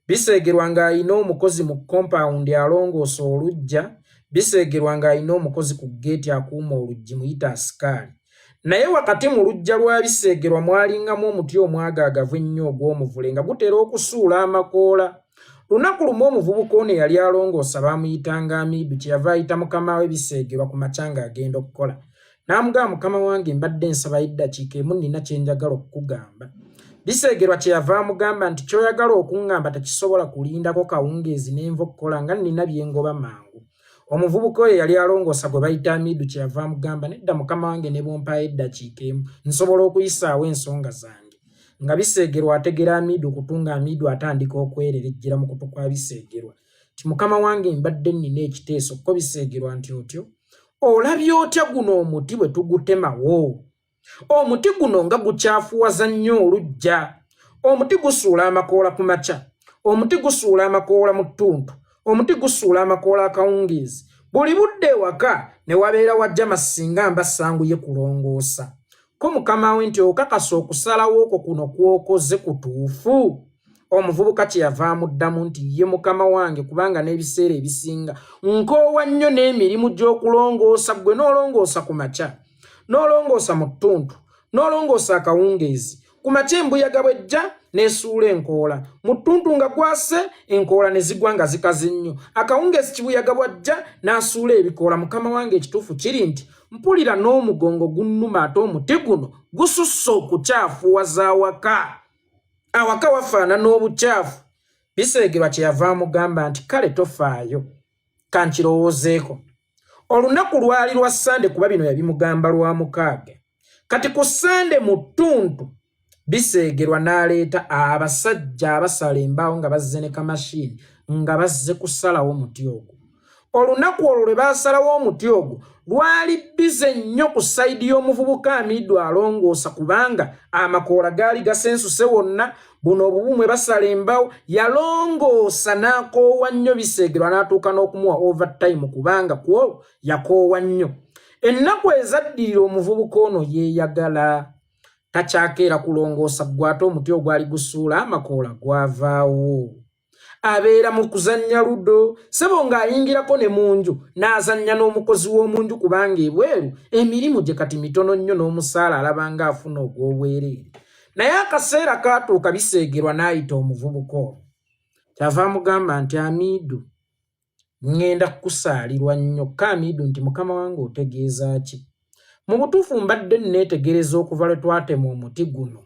bisegerwa nga alina omukozi mu compound alongoosa olujja, bisegerwa nga alina omukozi ku gate akuuma oluggi muyita asikaali. Naye wakati mu lujja lwa bisegerwa mwalingamu omuti omwagaagavu ennyo ogw'omuvule nga gutera okusuula amakoola. Lunaku lumu omuvubuka ono yali alongoosa baamuyitanga Amidu, kyeyava ayita mukama we bisegerwa ku makya ng'agenda okukola. N'amugamba, mukama wange mbadde nsaba eddakiika emu nina kye njagala okukugamba. Bisegerwa kyeyava amugamba nti ky'oyagala okuŋŋamba tekisobola kulindako kawungeezi n'enva okukola nga nina bye ngoba mangu. Omuvubuka oyo yali alongoosa gwe bayita Amidu kyeyava amugamba, nedda mukama wange ne bompayo eddakiika emu nsobola okuyisaawo ensonga zange. Nga bisegerwa ategera Amidu kutunga Amidu atandika okwererejjera mu kutu kwa bisegerwa. Ti mukama wange mbadde nina ekiteeso ko bisegerwa nti otyo. Olabye otya guno omuti bwe tugutemawo? Omuti guno nga gukyafuwaza nnyo olujja. Omuti gusuula amakoola ku makya. Omuti gusuula amakoola mu ttuntu. Omuti gusuula amakoola akawungeezi. Buli budde ewaka ne wabeera wajja masinga mbasanguye kulongoosa. Ko mukama we nti okakasa okusalawo okwo kuno kwokoze kutuufu? Omuvubuka kyeyava amuddamu nti ye mukama wange, kubanga n'ebiseera ebisinga nkoowa nnyo n'emirimu gy'okulongoosa, gwe n'olongoosa ku makya, n'olongoosa mu ttuntu, n'olongoosa akawungeezi. Ku makya embuyaga bw'ejja n'esuula enkoola, mu ttuntu nga gwase enkoola ne zigwa nga zikaze nnyo, akawungeezi kibuyaga bw'ajja n'asuula ebikoola. Mukama wange ekituufu kiri nti mpulira n'omugongo gunnuma ate omuti guno gususse okukyafuwaza awaka. Awaka wafaanana obukyafu. Bisegerwa kyeyava amugamba nti kale tofaayo, kankirowoozeeko. Olunaku lwali lwa Sande kuba bino yabimugamba lwa mukaaga. Kati ku Sande mu ttuntu bisegerwa n'aleeta abasajja abasala embaawo nga bazze ne kamashini nga bazze kusalawo omuti ogwo. Olunaku olwo lwe baasalawo omuti ogwo lwali bize nnyo ku sayidi y'omuvubuka Amidu alongoosa, kubanga amakoola gaali gasensuse wonna. Buno obubumwe basala embaawo yalongoosa n'akoowa nnyo. Bisegerwa n'atuuka n'okumuwa overtime kubanga kwo yakoowa nnyo. Ennaku ezaddirira omuvubuka ono yeeyagala, takyakeera kulongoosa gwate omuti ogwali gusuula amakoola gwavaawo. Abeera mu kuzannya ludo, sebo ng'ayingirako ne mu nju n'azannya n'omukozi w'omu nju, kubanga ebweru emirimu gye kati mitono nnyo n'omusaala alabanga afuna ogw'obwereere. Naye akaseera kaatuuka bisegerwa n'ayita omuvubuka ono. Kyava amugamba nti Amidu, ŋŋenda kukusaalirwa nnyo. Ka Amidu nti mukama wange otegeeza ki? Mu butuufu mbadde neetegereza okuva lwe twatema omuti guno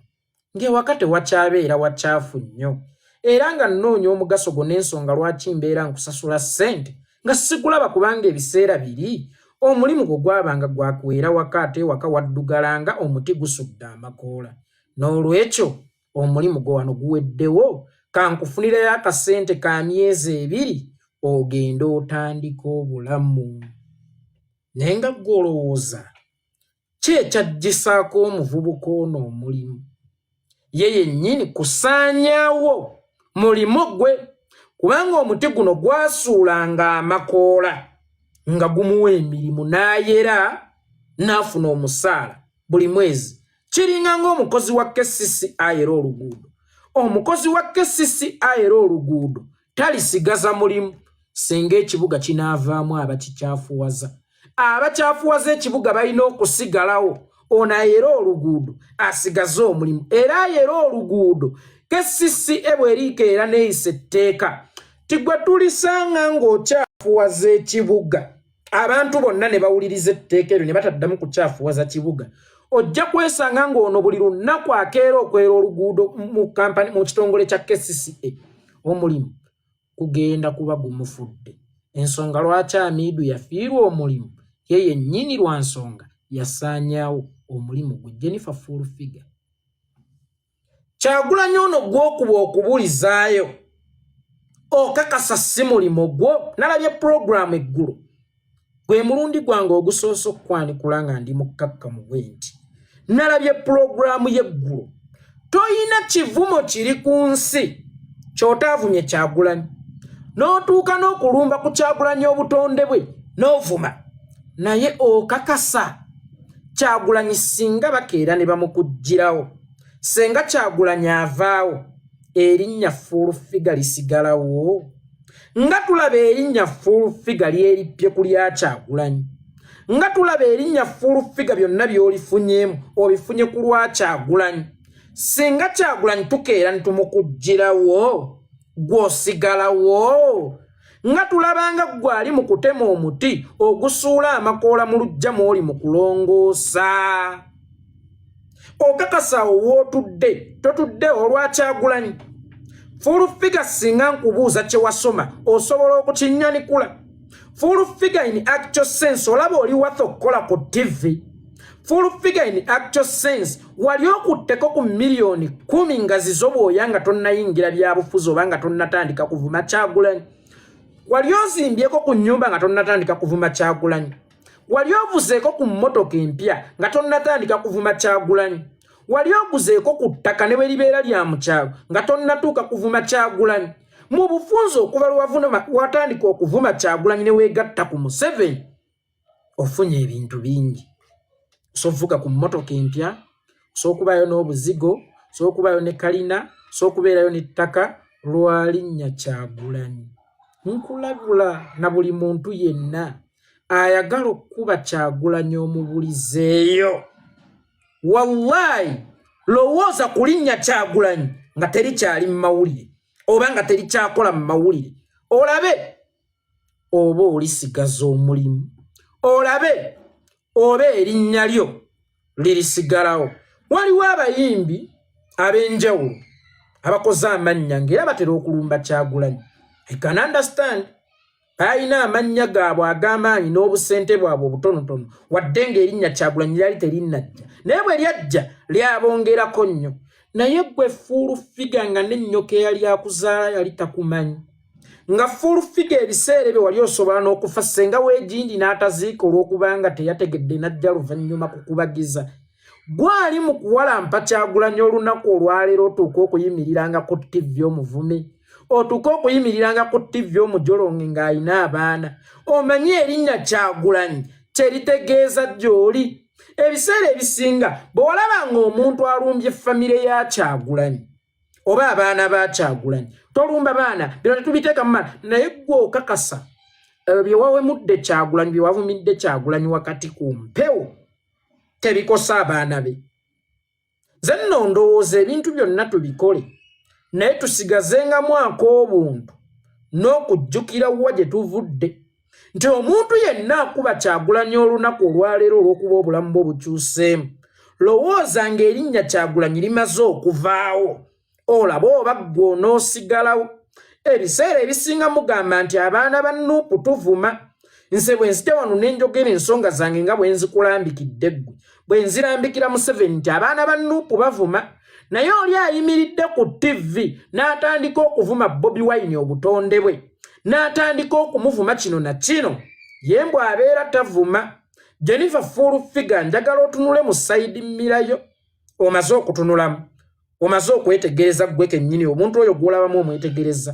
ng'ewaka tewakyabeera wakyafu nnyo, era nga nnoonya omugaso gwo n'ensonga lwaki mbeera nkusasula ssente nga sikulaba, kubanga ebiseera biri omulimu gwo gwabanga gwakuweera waka ate ewaka waddugalanga omuti gusudde amakoola. N'olwekyo omulimu gwo wano guweddewo, kankufunirayo akasente ka myezi 2 ogenda otandika obulamu. Naye nga gw'olowooza ki ekyaggisaako omuvubuka ono omulimu? Ye yennyini kusaanyaawo mulimo gwe, kubanga omuti guno gwasuulanga amakoola nga gumuwa emirimu, n'ayera n'afuna omusaala buli mwezi. Kiringa ng'omukozi wa KCC ayera oluguudo. Omukozi wa KCC ayera oluguudo talisigaza mulimu singa ekibuga kinaavaamu abakikyafuwaza. Abakyafuwaza ekibuga balina okusigalawo. Ono ayera oluguudo asigaze omulimu, era ayera oluguudo KCC bw'eriikeera neeyisa etteeka tigwe tulisanga ng'okyafuwaza ekibuga, abantu bonna ne bawuliriza etteeka eryo ne bataddamu kukyafuwaza kibuga, ojja kwesanga ng'ono buli lunaku akeera okwera oluguudo mu kitongole kya KCC. Omulimu kugenda kuba gumufudde. Ensonga lwaki Amidu yafiirwa omulimu, ye yennyini lwa nsonga yasaanyaawo omulimu gwe. Jennifer full figure. Kyagulanyi ono gw'okuba okubulizaayo okakasa si mulimo gwo. Nalabye program eggulu, gwe mulundi gwange ogusoose okukwanikula nga ndi mukkakkamu bwe nti nalabye program y'eggulu. Toyina kivumo kiri ku nsi ky'otaavumye Kyagulanyi, n'otuuka n'okulumba ku Kyagulanyi obutonde bwe n'ovuma, naye okakasa Kyagulanyi singa bakeera ne bamukuggyirawo, senga Kyagulanyi avaawo, erinnya full figure lisigalawo nga tulaba erinnya full figure lyerippye ku lya Kyagulanyi nga tulaba erinnya full figure byonna by'olifunyemu obifunye ku lwa Kyagulanyi singa Kyagulanyi tukeera ntumukugirawo gw'osigalawo nga tulabanga gwali mu kutema omuti ogusuula amakoola mu luggya mw'oli mu kulongoosa okakasa wootudde totudde olwa Kyagulanyi full figure singa nkubuuza kye wasoma osobola okukinnyanikula full figure in actual sense olaba oli watho okukola ku TV full figure in actual sense wali okutteko ku miliyoni 10 nga zizo bw'oya nga tonnayingira byabufuzi oba nga tonnatandika kuvuma Kyagulanyi wali ozimbyeko ku nnyumba nga tonnatandika kuvuma Kyagulanyi wali ovuzeeko ku mmotoka empya nga tonnatandika kuvuma Kyagulanyi wali oguzeeko ku ttaka ne bwe libeera lya mu kyalo nga tonnatuuka kuvuma Kyagulanyi mu bufunze okuva lwe watandika okuvuma Kyagulanyi ne weegatta ku Museveni ofunye ebintu bingi sovuga ku mmotoka empya sookubayo n'obuzigo sookubayo ne kalina sookubeerayo n'ettaka lwalinnya Kyagulanyi nkulabula na buli muntu yenna ayagala okuba Kyagulanyi omubulizeeyo wallahi lowooza kulinnya Kyagulanyi nga terikyali mu mawulire oba nga terikyakola mu mawulire olabe oba olisigaza omulimu olabe oba erinnya lyo lirisigalawo waliwo abayimbi ab'enjawulo abakoze amannya ng'era batera okulumba Kyagulanyi I can understand ayina amannya gaabwe ag'amaanyi n'obusente bwabwe obutonotono wadde ng'erinnya Kyagulanyi lyali terinnajja naye bwe lyajja lyabongerako nnyo naye gwe full figure nga n'ennyoka eyali akuzaala yali takumanyi nga full figure ebiseera ebyo wali osobola n'okufa senga weegindi n'ataziika olw'okubanga teyategedde n'ajja luvannyuma kukubagiza gwali mu kuwalampa Kyagulanyi olunaku olwaleero otuuka okuyimiriranga ku TV omuvume otuuka okuyimiriranga ku TV omujolonge ng'ayina abaana omanyi erinnya Kyagulanyi kyeritegeeza gy'oli ebiseera ebisinga bwe walabanga omuntu alumbye famire ya Kyagulanyi oba abaana ba Kyagulanyi tolumba baana bino tetubiteeka mu maana naye gwe okakasa bye wawemudde Kyagulanyi bye wavumidde Kyagulanyi wakati ku mpewo tebikosa abaana be ze nno ndowooza ebintu byonna tubikole naye tusigazengamu ak'obuntu n'okujjukira wa gye tuvudde nti omuntu yenna akuba Kyagulanyi olunaku olwaleero olw'okuba obulamu bwe bukyuseemu lowooza ng'erinnya Kyagulanyi limaze okuvaawo olaba oba ggwe onoosigalawo ebiseera ebisinga mugamba nti abaana ba Nuupu tuvuma nze bwe nzija wano ne njogera ensonga zange nga bwe nzikulambikidde ggwe bwe nzirambikira Museveni nti abaana ba Nuupu bavuma naye oli ayimiridde ku TV n'atandika okuvuma Bobi Wine obutonde bwe n'atandika okumuvuma kino na kino ye mbw abeera tavuma Jennifer full figure njagala otunule mu sayidi mmirayo omaze okutunulamu omaze okwetegereza ggwe kennyini omuntu oyo gw'olabamu omwetegereza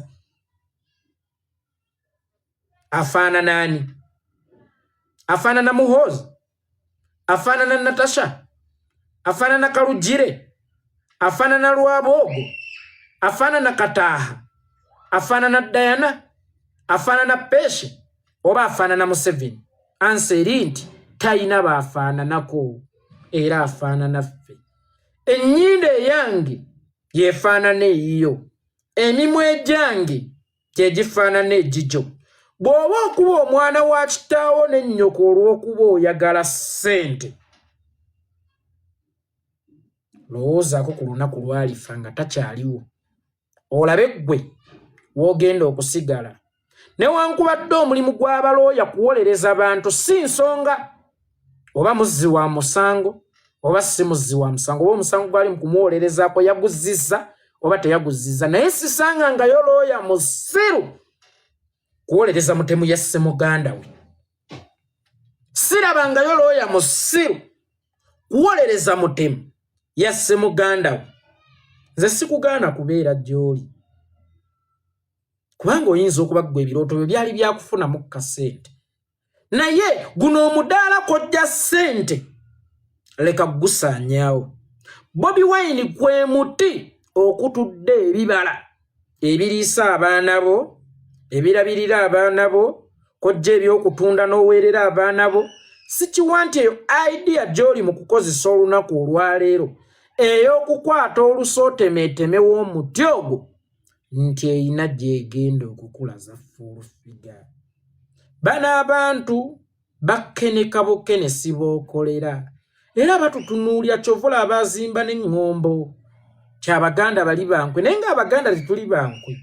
afaanana ani afaanana Muhoozi afaanana Natasha afaanana Kalugire afaanana Lwaboogo afaanana Kataaha afaanana Diana afaanana Peshe oba afaanana Museveni anseri nti talina baafaananako era afaanana ffe ennyindo eyange yefaanana eyiyo emimwa egyange gyegifaanana egijo bw'oba okuba omwana wa kitaawo n'ennyoko olw'okuba oyagala ssente lowoozaako ku lunaku lwalifa nga takyaliwo olabe ggwe w'ogenda okusigala newankubadde omulimu gw'abalooya kuwolereza bantu si nsonga oba muzzi wa musango oba si muzzi wa musango oba omusango gwali mu kumuwolerezaako yaguzizza oba teyaguzizza naye sisangangayo looya musiru kuwolereza mutemu yasse muganda we sirabangayo looya musiru kuwolereza mutemu yasse muganda we nze sikugaana kubeera gy'oli kubanga oyinza okuba ggwe ebirooto byo byali byakufunamu kasente naye guno omudaala kojja ssente leka gusaanyaawo Bobi Wine kwe muti okutudde ebibala ebiriisa abaana bo ebirabirira abaana bo kojja ebyokutunda n'oweerera abaana bo sikiwa nti eyo idea gy'oli mu kukozesa olunaku olwaleero ey'okukwata olusootemeeteme w'omuti ogwo nti eyina gy'egenda okukulaza full figure. Bano abantu bakkeneka bukenesi bookolera era batutunuulya kyovula abazimba n'eŋŋombo kyabaganda bali bankwe naye ng'abaganda tetuli bankwe.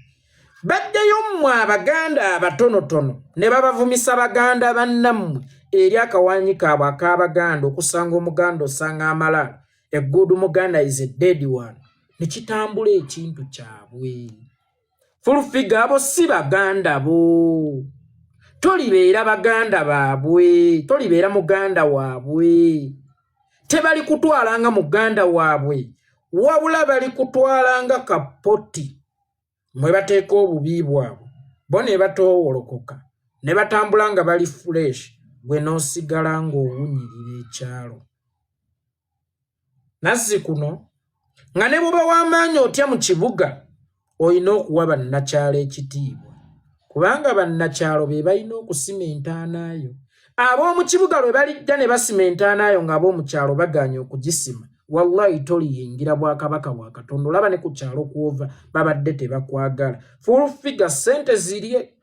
Baddeyo mmwe abaganda abatonotono ne babavumisa baganda bannammwe eri akawanyi kaabwe ak'abaganda okusanga omuganda osanga amalala eggudu muganda is a dead one ne kitambula ekintu kyabwe. Full figure abo si baganda bo. Tolibeera baganda baabwe, tolibeera muganda waabwe. Tebali kutwalanga muganda waabwe wabula bali kutwalanga kapoti mwe bateeka obubi bwabwe bo ne batoowolokoka ne batambula nga bali fresh gwe n'osigala ng'owunyirira ekyalo. Nazzi kuno nga ne buba w'amaanyi otya mu kibuga olina okuwa bannakyalo ekitiibwa kubanga bannakyalo be balina okusima entaanaayo. Ab'omu kibuga lwe balijja ne basima entaanaayo nga ab'omu kyalo baganye okugisima wallahi toliyingira bwakabaka bwa Katonda. Olaba ne ku kyalo kwova babadde tebakwagala. Full figure sente zirye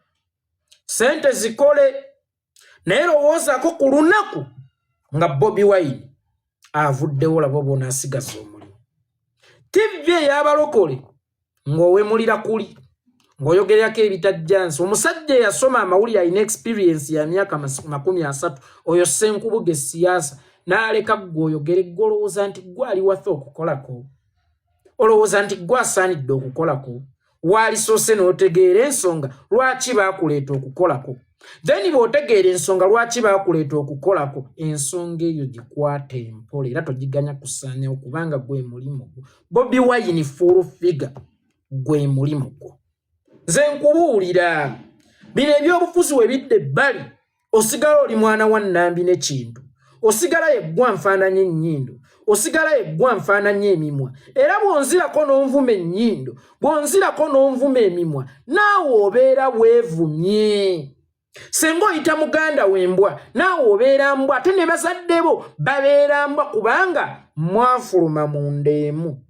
sente zikole naye lowoozaako ku lunaku nga Bobi Wine avuddewo labo bona asigaza omulimu. TV ey'abalokole ng'owemulira kuli ng'oyogerako ebitajjansi. Omusajja eyasoma amawulire alina experience ya myaka 30 oyo Ssenkubuge siyaasa n'aleka ggwe oyogere ggwe olowooza nti ggwe ali waffe okukolako olowooza nti ggwe asaanidde okukolako waalisoose n'otegeera ensonga lwaki baakuleeta okukolako then bw'otegeera ensonga lwaki baakuleeta okukolako ensonga eyo gikwate empola era togiganya kusaanyawo kubanga gwe mulimu gwo. Bobi Wine full figure gwe mulimu gwo. Nze nkubuulira bino ebyobufuzi we bidde ebbali osigala oli mwana wa Nnambi n'ekintu osigala yeggwa nfaananya ennyindo osigala yeggwa nfaananya emimwa era bw'onzirako n'onvuma ennyindo bw'onzirako n'onvuma emimwa naawe obeera weevumye. Senga oyita muganda w'embwa naawe obeera mbwa ate ne bazadde bo babeera mbwa kubanga mwafuluma mu ndeemu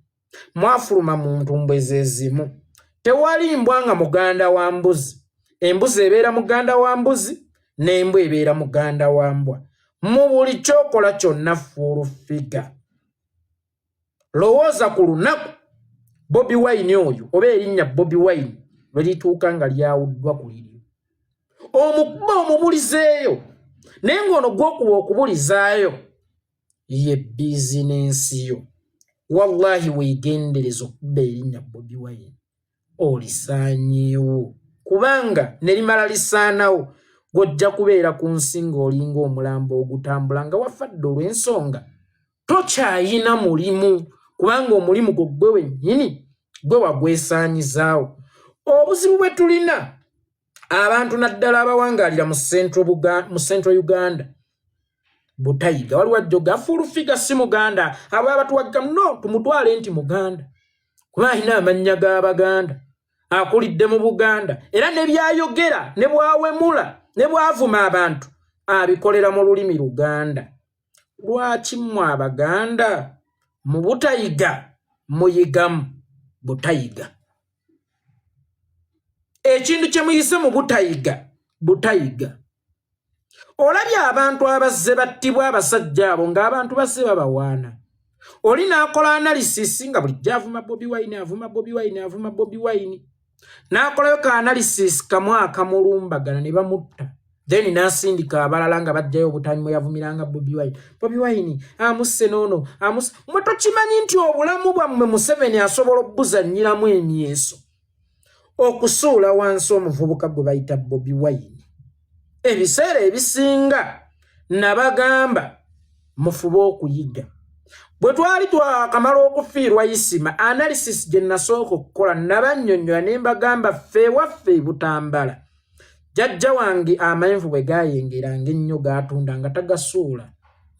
mwafuluma mu ntumbwe ze zimu. Tewali mbwa nga muganda wa mbuzi. Embuzi ebeera muganda wa mbuzi n'embwa ebeera muganda wa mbwa. Mu buli kyokola kyonna full figure. Lowooza ku lunaku Bobi Wine oyo oba erinnya Bobi Wine lwe lituuka nga lyawuddwa ku liryo omukuba omubulizeeyo naye ng'ono gw'okuba okubulizaayo ye bizinensi yo. Wallahi weegendereza okuba erinnya Bobi Wine olisaanyeewo kubanga ne limala lisaanawo gojja kubeera ku nsi ng'olinga omulambo ogutambula nga wafadde olw'ensonga tokyayina mulimu kubanga omulimu gwo gwe wennyini gwe wagwesaanyizaawo. Obuzibu bwe tulina abantu naddala abawangaalira mu Central Uganda Butayiga waliwo ajjoga full figure si muganda abo abatuwagga no tumutwale nti muganda kuba alina amannya g'Abaganda akulidde mu Buganda era ne byayogera ne bwawemula ne bwavuma abantu abikolera mu lulimi Luganda. Lwaki mmwe Abaganda mu Butayiga muyigamu Butayiga? Ekintu kye muyise mu Butayiga olabye abantu abazze battibwa abasajja abo ng'abantu bazze babawaana. Oli n'akola analysis nga bulijjo avuma Bobi Wine n'akolayo ka analysis kamu akamulumbagana ne bamutta then n'asindika abalala nga bajjayo obutanyi mwe yavumiranga Bobi Wine amusse noono amusse. Mwe tokimanyi nti obulamu bwammwe Museveni asobola obbuzannyiramu emyeso okusuula wansi omuvubuka gwe bayita Bobi Wine. Ebiseera ebisinga nabagamba mufube okuyiga. Bwe twali twakamala okufiirwa Isima analysis gye nasooka okukola nabannyonnyola ne mbagamba ffe waffe Butambala jjajja wange amenvu bwe gaayengeranga ennyo gaatunda nga tagasuula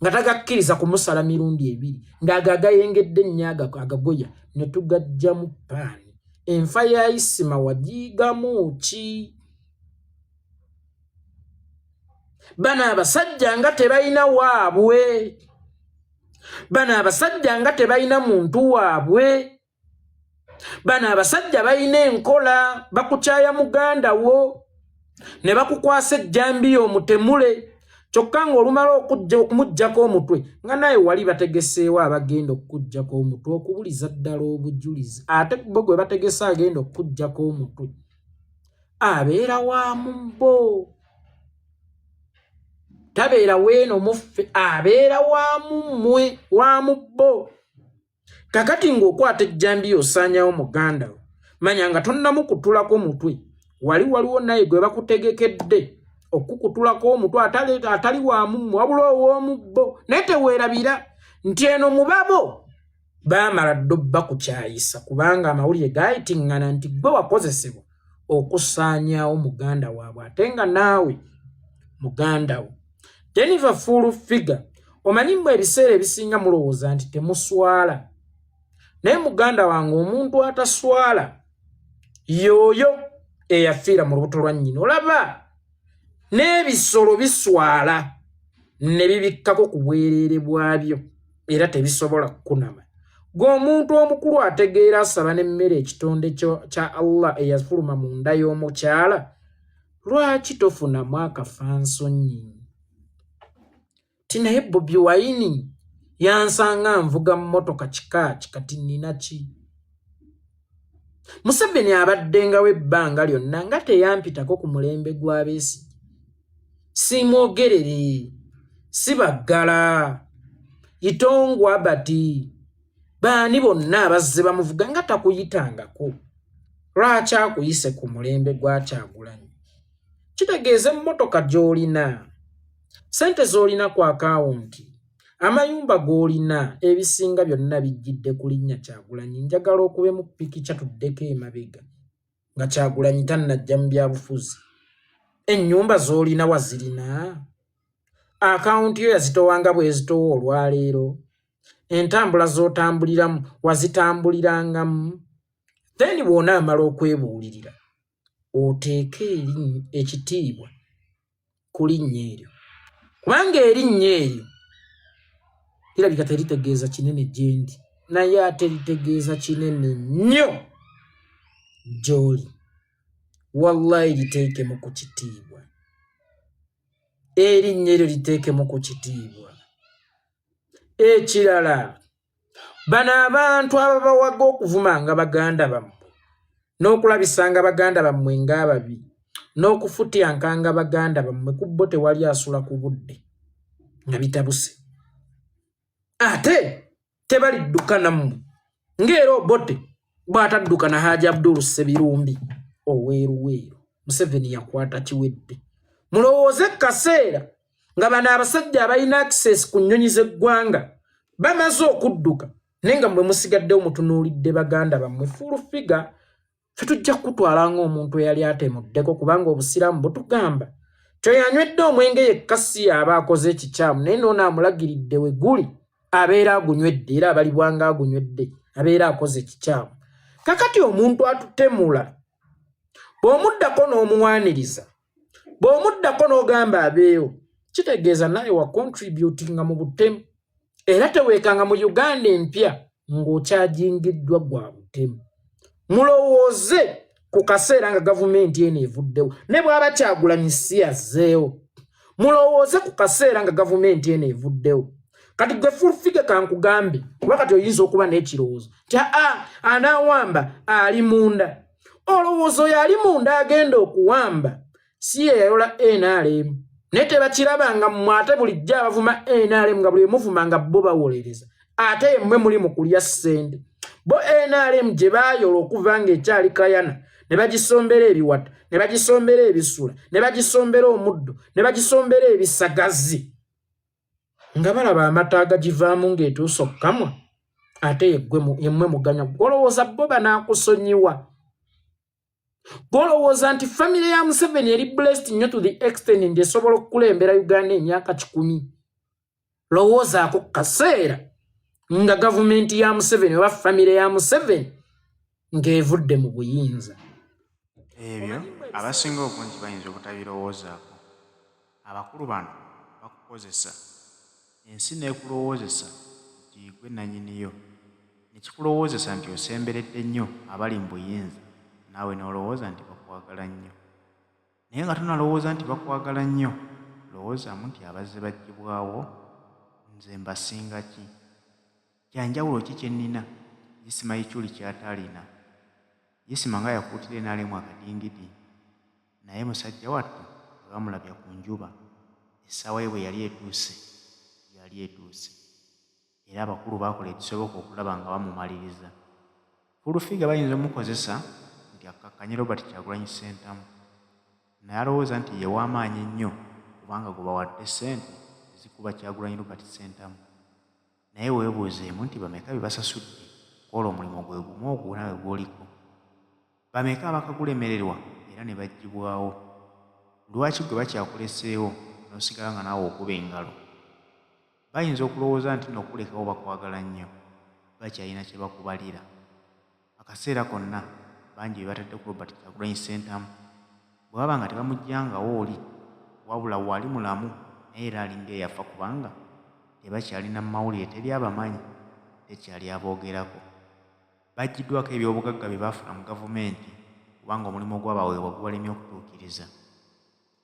nga tagakkiriza kumusala mirundi ebiri ng'agagayengedde ennyaga agagoya ne tugajja mu paani. Enfa ya Isima wagiyigamu ki? Bano abasajja nga tebalina waabwe. Bano abasajja nga tebalina muntu waabwe. Bano abasajja balina enkola, bakukyaya muganda wo ne bakukwasa ejjambiya omutemule kyokka ng'olumala okumuggyako omutwe nga naye wali bategeseewo abagenda okukuggyako omutwe okubuliza ddala obujulizi. Ate bo gwe bategese agenda okukuggyako omutwe abeera wa mumbo, tabeera weeno muffe, abeera wa mummwe, wa mubbo. Kakati ng'okwata ejjambiya osaanyawo muganda wo, manya nga tonnamukutulako mutwe, waliwo naye gwe bakutegekedde okukutulako omutwe atali wa mummwe wabula ow'omubbo. Naye teweerabira nti eno mubabo baamala ddo bakukyayisa kubanga amawulire gaayitiŋŋana nti gwe wakozesebwa okusaanyaawo muganda waabwe ate nga naawe muganda wo. Jennifer full figure, omanyi mmwe ebiseera ebisinga mulowooza nti temuswala. Naye muganda wange omuntu ataswala y'oyo eyafiira mu lubuto lwa nnyina. Olaba n'ebisolo biswala ne bibikkako ku bwereere bwabyo era tebisobola kukunama. Ng'omuntu omukulu ategeera asaba n'emmere ekitonde kya Allah eyafuluma mu nda y'omukyala, lwaki tofunamu akafansonyi? Tinaye Bobi Wine yansanga nvuga mmotoka kikaaki kati nnina ki? Museveni abaddengawo ebbanga lyonna nga teyampitako ku mulembe gwa Besigye. Simwogerere, sibaggala, Itongwa bati, baani bonna abazze bamuvuga nga takuyitangako. Lwaki akuyise ku mulembe gwa Kyagulanyi? Kitegeeza emmotoka gy'olina, sente z'olina ku akawunti, amayumba g'olina ebisinga byonna bijjidde ku linnya Kyagulanyi. Njagala okube mu pikica tuddeko emabega nga Kyagulanyi tannajja mu byabufuzi. Ennyumba z'olina wazirina? Akawunti yo yazitowanga bwezitowa olwaleero? Entambula z'otambuliramu wazitambulirangamu? Then bw'onaamala okwebuulirira oteeke ekitiibwa ku linnya eryo, kubanga erinnya eryo lirabika teritegeeza kinene gye ndi, naye ate litegeeza kinene nnyo gy'oli. Wallahi liteekemu ku kitiibwa, erinnya eryo liteekemu ku kitiibwa. Ekirala, bano abantu ababawaga okuvumanga baganda bammwe n'okulabisanga baganda bammwe ng'ababi n'okufutyankanga baganda bammwe, ku bo tewali asula ku budde nga bitabuse. Ate tebalidduka nammwe ng'era obote bw'atadduka na Haji Abdul Sebirumbi oweeruweeru. Museveni yakwata kiwedde. Mulowooze kaseera nga bano abasajja abalina access ku nnyonyi z'eggwanga bamaze okudduka naye nga mmwe musigaddewo mutunuulidde baganda bammwe. Full figure ffe tujja kutwala ng'omuntu eyali atemuddeko, kubanga obusiraamu butugamba kyoyanywedde omwenge yekka si aba akoze ekikyamu, naye n'onaamulagiridde we guli abeera agunywedde era abalibwanga agunywedde abeera akoze ekikyamu. Kakati omuntu atutemula bw'omuddako n'omuwaaniriza, bw'omuddako n'ogamba abeewo, kitegeeza naye wa contributinga mu butemu era teweekanga mu Uganda empya ng'okyajingiddwa gwa butemu. Mulowooze ku kaseera nga gavumenti eno evuddewo ne bw'aba Kyagulanyi si yazzeewo. Mulowooze ku kaseera nga gavumenti eno evuddewo. Kati gwe full figure kankugambe, kuba kati oyinza okuba n'ekirowoozo nti anaawamba ali munda. Olowooza oyo ali munda agenda okuwamba si ye yayola NRM, naye tebakirabanga mmwe ate bulijjo abavuma NRM nga buli muvuma nga bo bawolereza, ate yemmwe muli mu kulya ssente. Bo NRM gye baayola okuva ng'ekyali kayana ne bagisombera ebiwata, ne bagisombera ebisula, ne bagisombera omuddo, ne bagisombera ebisagazi, nga balaba amata agagivaamu ng'etuusa okukamwa, ate yemmwe muganya. Olowooza bo banaakusonyiwa? Golowooza nti family ya Museveni eri blessed nnyo to the extent nti esobola okukulembera Uganda emyaka 10? lowoozaako kaseera nga gavumenti ya Museveni oba famire ya Museveni ng'evudde mu buyinza. Ebyo abasinga obungi bayinza obutabirowoozaako. Abakulu bano bakukozesa, ensi n'ekulowoozesa nti gwe nannyiniyo, ne kikulowoozesa nti osemberedde nnyo abali mu buyinza, naawe n'olowooza nti bakwagala nnyo. Naye nga tonalowooza nti bakwagala nnyo, lowoozaamu nti abazze baggyibwawo, nze mbasinga ki? Kyanjawulo ki kye nnina Yesima Ichuli ky'ataalina? Yesima nga yakuutira enaalemu akadingidi, naye musajja wattu tebamulabya ku njuba. Essaawa ye bwe yali etuuse, yali etuuse. Era abakulu baakola ekisoboka okulaba nga bamumaliriza. Fulufiga bayinza omukozesa nti akkakkanye Robert Kyagulanyi Ssentamu, naye alowooza nti ye w'amaanyi ennyo kubanga gwe bawadde ssente ezikuba Kyagulanyi Robert Ssentamu. Naye weebuuzeemu nti bameka be basasudde kwola omulimu gwe gumu ogwo nawe gw'oliko? Bameka abakagulemererwa era ne baggyibwawo? Lwaki gwe bakyakuleseewo n'osigala nga naawe okuba engalo? Bayinza okulowooza nti n'okulekawo bakwagala nnyo, bakyalina kye bakubalira. Akaseera konna bangi be batadde ku Robert Kyagulanyi Ssentamu bwe baba nga tebamugyangawo oli, wabula wali mulamu naye era alinga eyafa kubanga tebakyalina mu mawulire, teri abamanyi, tekyali aboogerako. Baggiddwako ebyobugagga bye baafuna mu gavumenti kubanga omulimu gw'abaweebwa gubalemye okutuukiriza.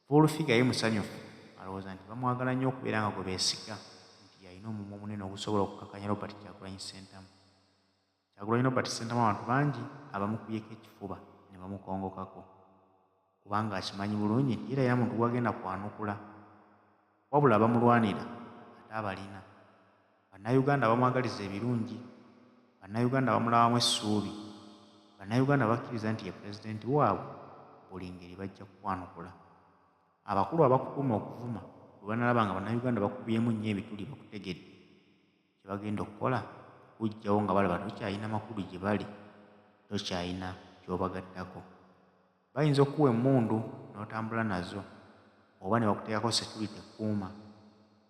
Fulufiga ye musanyufu, alowooza nti bamwagala nnyo okubeera nga gwe beesiga nti yalina omumwa omunene ogusobola okukakkanya Robert Kyagulanyi Ssentamu. Kyagulanyi Robert Ssentamu abantu bangi abamukubyeko ekifuba ne bamukongokako kubanga akimanyi bulungi nti era muntu gw'agenda kwanukula, wabula abamulwanira ate abalina. Bannayuganda bamwagaliza ebirungi, Bannayuganda bamulabamu essuubi, Bannayuganda bakkiriza nti ye pulezidenti waabwe buli ngeri bajja kukwanukula. Abakulu abakutuuma okuvuma bwe banalaba nga Bannayuganda bakubyemu nnyo ebituli bakutegedde, kye bagenda okukola kuggyawo nga balaba tokyalina makulu gye bali, tokyalina ky'obagaddako. Bayinza okuwa emmundu n'otambula nazo oba ne bakuteekako security ekkuuma,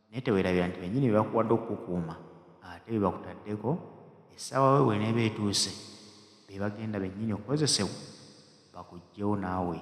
naye teweerabira nti bennyini be bakuwadde okukukuuma ate be bakutaddeko essaawa we bw'eneeba etuuse be bagenda bennyini okukozesebwa bakuggyewo naawe